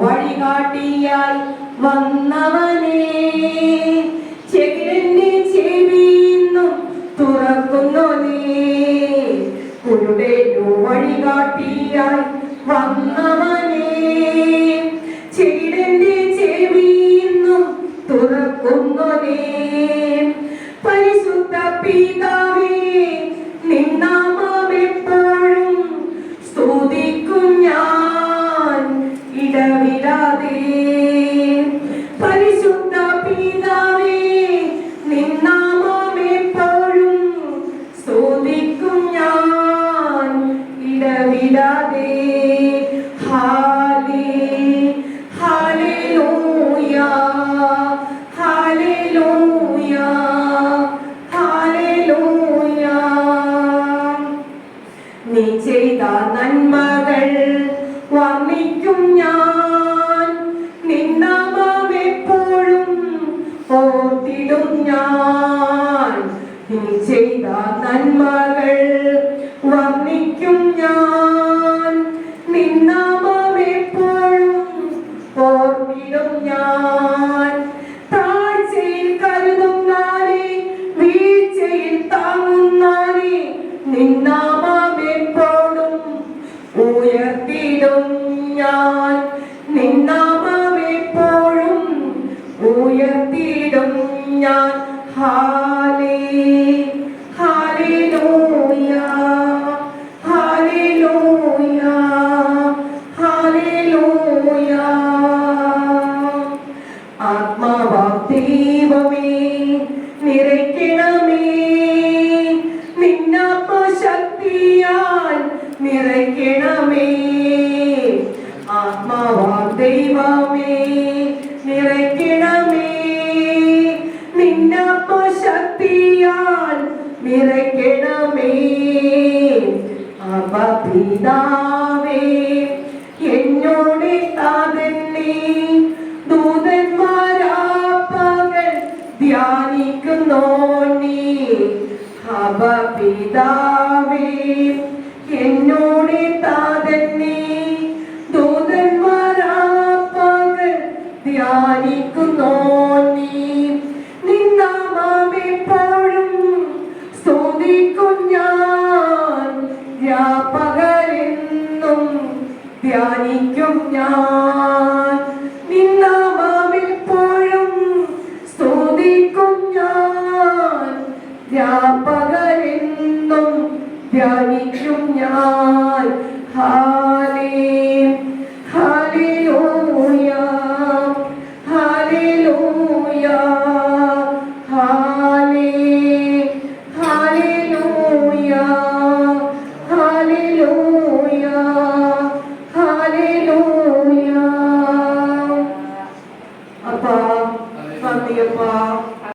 വഴികാട്ടിയായി വന്നവനേ, ചെകിരന്റെ ചെവിന്നും തുറക്കുന്നോനേ, കുരുടെ വഴികാട്ടിയായി വന്നവനേ, ചെകിരന്റെ ചെവിന്നും തുറക്കുന്നോനേ, പരിശുദ്ധ പിതാവേ നിന്നാമമെപ്പോഴും സ്തുതിക്കും ഞാൻ ഇടവിടാതെ. പരിശുദ്ധ പിതാവേ നിന്നാമമെപ്പോഴും സ്തുതിക്കും ഞാൻ ഇടവിടാതെ. നീ ചെയ്ത നന്മകൾ വർണ്ണിക്കും ഞാൻ, നിന്നാമമെപ്പോഴും ഓർത്തിടും ഞാൻ. നീ ചെയ്ത നന്മകൾ വർണ്ണിക്കും ഞാൻ, നിന്നാമമെപ്പോഴും ഓർത്തിടും ഞാൻ. താഴ്ചയിൽ കരുതുന്നാനേ, വീഴ്ചയിൽ താങ്ങുന്നാനേ, നിന്നാമമെപ്പോഴും ഉയർത്തിടും ഞാൻ, നിന്നാമമെപ്പോഴും ഉയർത്തിടും ഞാൻ. ഹല്ലേലൂയ ഹല്ലേലൂയ ഹല്ലേലൂയ. ആത്മാവാം ദൈവമേ നിറയ്ക്കണമേ, നിന്നാത്മശക്തിയാൽ നിറയ്ക്കണമേ. ആത്മാവാം ദൈവമേ നിറയ്ക്കണമേ, നിന്നാത്മശക്തിയാൽ നിറയ്ക്കണമേ. അപ്പാ പിതാവേ എന്നോട് താതന്നെ, ദൂതന്മാരാപ്പകൽ ധ്യാനിക്കുന്നോനേ. അപ്പാ പിതാവേ എന്നോട് താതന്നെ, ദൂതന്മാരാപ്പകൽ ധ്യാനിക്കുന്നോനേ. നിന്നാമമെപ്പോഴും സ്തുതിക്കും ഞാൻ, രാപ്പകലെന്നും ധ്യാനിക്കും ഞാൻ. നിന്നാമമെപ്പോഴും സ്തുതിക്കും ഞാൻ, രാപ്പകലെന്നും ധ്യാനിക്കും ഞാൻ. ഹല്ലേലൂയ.